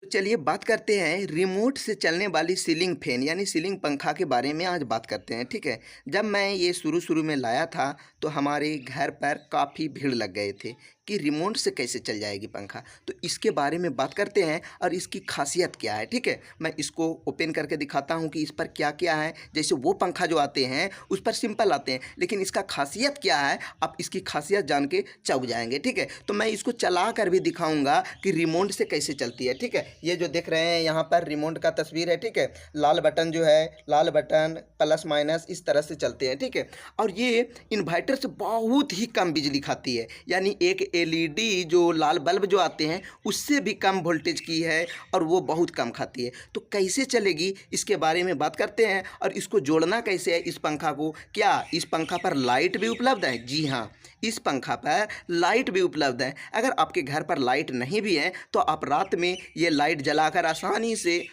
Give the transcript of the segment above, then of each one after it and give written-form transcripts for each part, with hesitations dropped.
तो चलिए बात करते हैं रिमोट से चलने वाली सीलिंग फैन यानी सीलिंग पंखा के बारे में आज बात करते हैं। ठीक है। जब मैं ये शुरू में लाया था तो हमारे घर पर काफ़ी भीड़ लग गए थे कि रिमोट से कैसे चल जाएगी पंखा। तो इसके बारे में बात करते हैं और इसकी खासियत क्या है। ठीक है, मैं इसको ओपन करके दिखाता हूँ कि इस पर क्या क्या है। जैसे वो पंखा जो आते हैं उस पर सिंपल आते हैं, लेकिन इसका खासियत क्या है आप इसकी खासियत जान के चौंक जाएंगे। ठीक है, तो मैं इसको चला कर भी दिखाऊंगा कि रिमोट से कैसे चलती है। ठीक है, ये जो देख रहे हैं यहाँ पर रिमोट का तस्वीर है। ठीक है, लाल बटन जो है, लाल बटन प्लस माइनस इस तरह से चलते हैं। ठीक है, और ये इन्वर्टर से बहुत ही कम बिजली खाती है, यानी एक एलईडी जो लाल बल्ब जो आते हैं उससे भी कम वोल्टेज की है और वो बहुत कम खाती है। तो कैसे चलेगी इसके बारे में बात करते हैं। और इसको जोड़ना कैसे है इस पंखा को। क्या इस पंखा पर लाइट भी उपलब्ध है? जी हाँ, इस पंखा पर लाइट भी उपलब्ध है। अगर आपके घर पर लाइट नहीं भी है तो आप रात में ये लाइट जलाकर आसानी से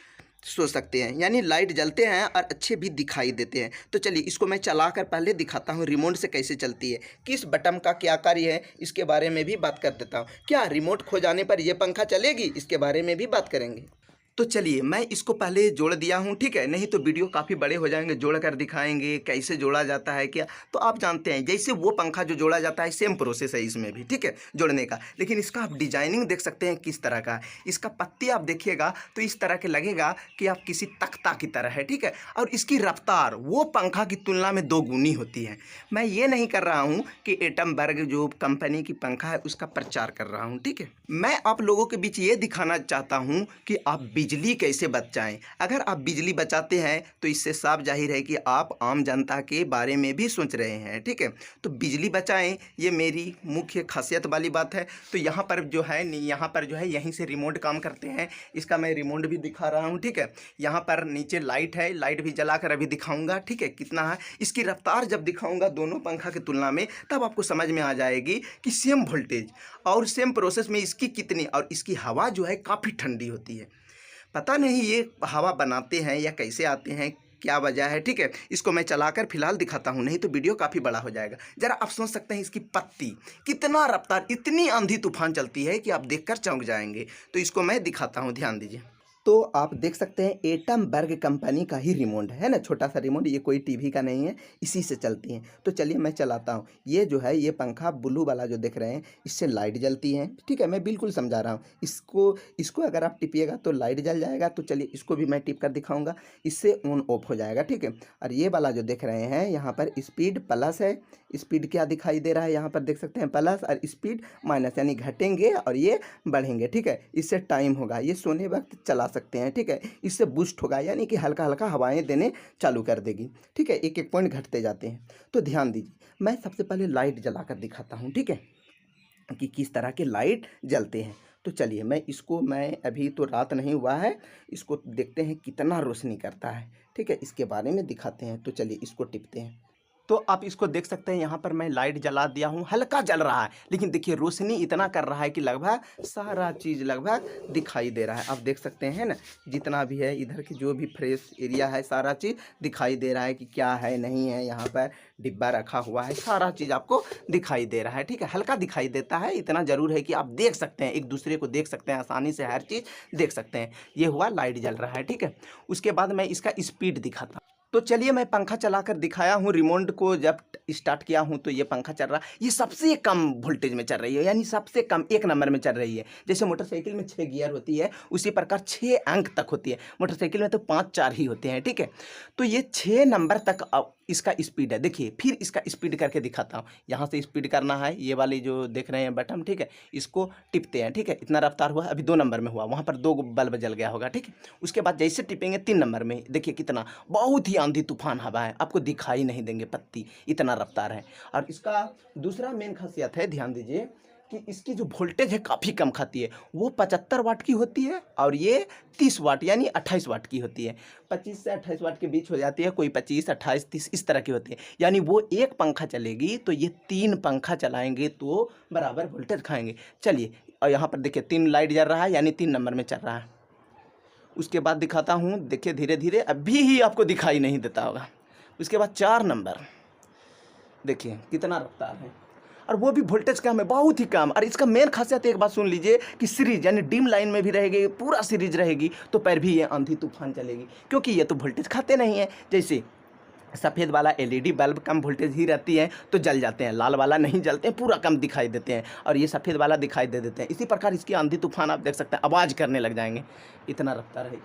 सो सकते हैं, यानी लाइट जलते हैं और अच्छे भी दिखाई देते हैं। तो चलिए इसको मैं चलाकर पहले दिखाता हूँ रिमोट से कैसे चलती है, किस बटन का क्या कार्य है इसके बारे में भी बात कर देता हूँ। क्या रिमोट खो जाने पर यह पंखा चलेगी, इसके बारे में भी बात करेंगे। तो चलिए मैं इसको पहले जोड़ दिया हूँ। ठीक है, नहीं तो वीडियो काफ़ी बड़े हो जाएंगे। जोड़ कर दिखाएंगे कैसे जोड़ा जाता है क्या, तो आप जानते हैं जैसे वो पंखा जो जोड़ा जाता है सेम प्रोसेस है इसमें भी। ठीक है, जोड़ने का, लेकिन इसका आप डिजाइनिंग देख सकते हैं किस तरह का है। इसका पत्ती आप देखिएगा तो इस तरह के लगेगा कि आप किसी तख्ता की तरह है। ठीक है, और इसकी रफ्तार वो पंखा की तुलना में 2 गुनी होती है। मैं ये नहीं कर रहा हूँ कि एटमबर्ग जो कंपनी की पंखा है उसका प्रचार कर रहा हूँ। ठीक है, मैं आप लोगों के बीच ये दिखाना चाहता हूँ कि आप बिजली कैसे बचाएं। अगर आप बिजली बचाते हैं तो इससे साफ जाहिर है कि आप आम जनता के बारे में भी सोच रहे हैं। ठीक है, तो बिजली बचाएं, ये मेरी मुख्य खासियत वाली बात है। तो यहाँ पर जो है यहीं से रिमोट काम करते हैं। इसका मैं रिमोट भी दिखा रहा हूँ। ठीक है, यहाँ पर नीचे लाइट है, लाइट भी जलाकर अभी दिखाऊंगा। ठीक है, कितना है इसकी रफ्तार जब दिखाऊंगा दोनों पंखा की तुलना में, तब आपको समझ में आ जाएगी कि सेम वोल्टेज और सेम प्रोसेस में इसकी कितनी, और इसकी हवा जो है काफ़ी ठंडी होती है। पता नहीं ये हवा बनाते हैं या कैसे आते हैं, क्या वजह है। ठीक है, इसको मैं चलाकर फिलहाल दिखाता हूँ, नहीं तो वीडियो काफ़ी बड़ा हो जाएगा। ज़रा आप सोच सकते हैं इसकी पत्ती कितना रफ्तार, इतनी आंधी तूफान चलती है कि आप देखकर चौंक जाएंगे। तो इसको मैं दिखाता हूँ, ध्यान दीजिए। तो आप देख सकते हैं एटमबर्ग कंपनी का ही रिमोट है ना, छोटा सा रिमोट, ये कोई टीवी का नहीं है, इसी से चलती हैं। तो चलिए मैं चलाता हूँ। ये जो है ये पंखा ब्लू वाला जो देख रहे हैं इससे लाइट जलती है। ठीक है, मैं बिल्कुल समझा रहा हूँ। इसको इसको अगर आप टिपिएगा तो लाइट जल जाएगा। तो चलिए इसको भी मैं टिप कर दिखाऊंगा, इससे ऑन ऑफ हो जाएगा। ठीक है, और ये वाला जो देख रहे हैं यहाँ पर स्पीड प्लस है। स्पीड क्या दिखाई दे रहा है यहाँ पर देख सकते हैं प्लस, और स्पीड माइनस, यानी घटेंगे और ये बढ़ेंगे। ठीक है, इससे टाइम होगा, ये सोने वक्त चला सकते हैं। ठीक है, इससे बूस्ट होगा, यानी कि हल्का हल्का हवाएं देने चालू कर देगी। ठीक है, एक एक पॉइंट घटते जाते हैं। तो ध्यान दीजिए, मैं सबसे पहले लाइट जलाकर दिखाता हूँ। ठीक है, कि किस तरह के लाइट जलते हैं। तो चलिए मैं अभी तो रात नहीं हुआ है, इसको देखते हैं कितना रोशनी करता है। ठीक है, इसके बारे में दिखाते हैं। तो चलिए इसको टिपते हैं। तो आप इसको देख सकते हैं, यहाँ पर मैं लाइट जला दिया हूँ, हल्का जल रहा है, लेकिन देखिए रोशनी इतना कर रहा है कि लगभग सारा चीज़ लगभग दिखाई दे रहा है। आप देख सकते हैं ना, जितना भी है इधर की जो भी फ्रेश एरिया है सारा चीज़ दिखाई दे रहा है कि क्या है नहीं है। यहाँ पर डिब्बा रखा हुआ है, सारा चीज़ आपको दिखाई दे रहा है। ठीक है, हल्का दिखाई देता है, इतना ज़रूर है कि आप देख सकते हैं, एक दूसरे को देख सकते हैं, आसानी से हर चीज़ देख सकते हैं। ये हुआ लाइट जल रहा है। ठीक है, उसके बाद मैं इसका स्पीड दिखाता हूँ। तो चलिए मैं पंखा चलाकर दिखाया हूँ। रिमोट को जब स्टार्ट किया हूँ तो ये पंखा चल रहा है, ये सबसे कम वोल्टेज में चल रही है, यानी सबसे कम 1 नंबर में चल रही है। जैसे मोटरसाइकिल में 6 गियर होती है उसी प्रकार 6 अंक तक होती है, मोटरसाइकिल में तो 5-4 ही होते हैं। ठीक है, तो ये 6 नंबर तक इसका स्पीड है। देखिए फिर इसका स्पीड करके दिखाता हूँ। यहाँ से स्पीड करना है, ये वाली जो देख रहे हैं बटन, ठीक है, इसको टिपते हैं। ठीक है, इतना रफ्तार हुआ, अभी 2 नंबर में हुआ, वहाँ पर 2 बल्ब जल गया होगा। ठीक है, उसके बाद जैसे टिपेंगे 3 नंबर में, देखिए कितना बहुत ही आंधी तूफान हवा है, आपको दिखाई नहीं देंगे पत्ती, इतना रफ्तार है। और इसका दूसरा मेन खासियत है, ध्यान दीजिए, कि इसकी जो वोल्टेज है काफ़ी कम खाती है। वो 75 वाट की होती है और ये 30 वाट यानी 28 वाट की होती है। 25 से 28 वाट के बीच हो जाती है, कोई 25, 28, 30 इस तरह की होती है। यानी वो एक पंखा चलेगी तो ये 3 पंखा चलाएंगे तो बराबर वोल्टेज खाएंगे। चलिए, और यहाँ पर देखिए 3 लाइट जल रहा है, यानी 3 नंबर में चल रहा है। उसके बाद दिखाता हूँ, देखिए धीरे धीरे, अभी ही आपको दिखाई नहीं देता होगा। उसके बाद 4 नंबर, देखिए कितना रफ्तार है। और वो भी वोल्टेज कम है, बहुत ही कम। और इसका मेन खासियत एक बात सुन लीजिए कि सीरीज यानी डिम लाइन में भी रहेगी, पूरा सीरीज रहेगी तो पर भी ये आंधी तूफान चलेगी, क्योंकि ये तो वोल्टेज खाते नहीं है। जैसे सफ़ेद वाला एलईडी बल्ब कम वोल्टेज ही रहती है तो जल जाते हैं, लाल वाला नहीं जलते हैं, पूरा कम दिखाई देते हैं, और ये सफ़ेद वाला दिखाई दे देते हैं। इसी प्रकार इसकी आंधी तूफान आप देख सकते हैं, आवाज़ करने लग जाएंगे, इतना रफ्तार है।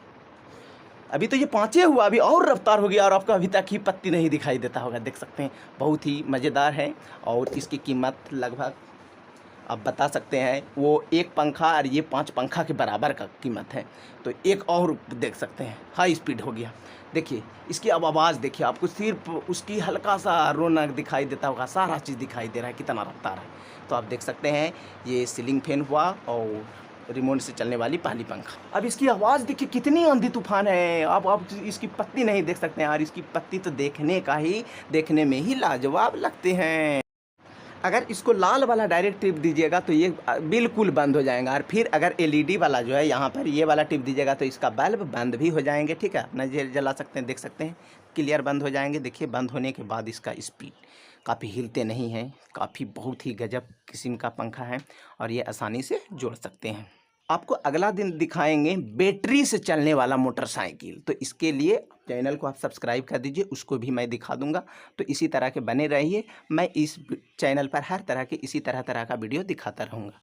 अभी तो ये 5 हुआ, अभी और रफ्तार हो गया और आपको अभी तक ही पत्ती नहीं दिखाई देता होगा, देख सकते हैं। बहुत ही मज़ेदार है और इसकी कीमत लगभग आप बता सकते हैं, वो एक पंखा और ये 5 पंखा के बराबर का कीमत है। तो एक और देख सकते हैं, हाई स्पीड हो गया। देखिए इसकी अब आवाज़ देखिए, आपको सिर्फ उसकी हल्का सा रोना दिखाई देता होगा, सारा चीज़ दिखाई दे रहा है, कितना रफ्तार है। तो आप देख सकते हैं ये सीलिंग फैन हुआ और रिमोट से चलने वाली पहली पंखा। अब इसकी आवाज़ देखिए कितनी आंधी तूफान है, आप इसकी पत्ती नहीं देख सकते हैं, और इसकी पत्ती तो देखने में ही लाजवाब लगते हैं। अगर इसको लाल वाला डायरेक्ट टिप दीजिएगा तो ये बिल्कुल बंद हो जाएगा, और फिर अगर एलईडी वाला जो है यहाँ पर ये वाला टिप दीजिएगा तो इसका बल्ब बंद भी हो जाएंगे, ठीक है। अपना जला सकते हैं, देख सकते हैं क्लियर बंद हो जाएंगे। देखिए बंद होने के बाद इसका स्पीड काफ़ी हिलते नहीं हैं, काफ़ी बहुत ही गजब किस्म का पंखा है और ये आसानी से जोड़ सकते हैं। आपको अगला दिन दिखाएंगे बैटरी से चलने वाला मोटरसाइकिल, तो इसके लिए चैनल को आप सब्सक्राइब कर दीजिए, उसको भी मैं दिखा दूंगा। तो इसी तरह के बने रहिए, मैं इस चैनल पर हर तरह के इसी तरह का वीडियो दिखाता रहूँगा।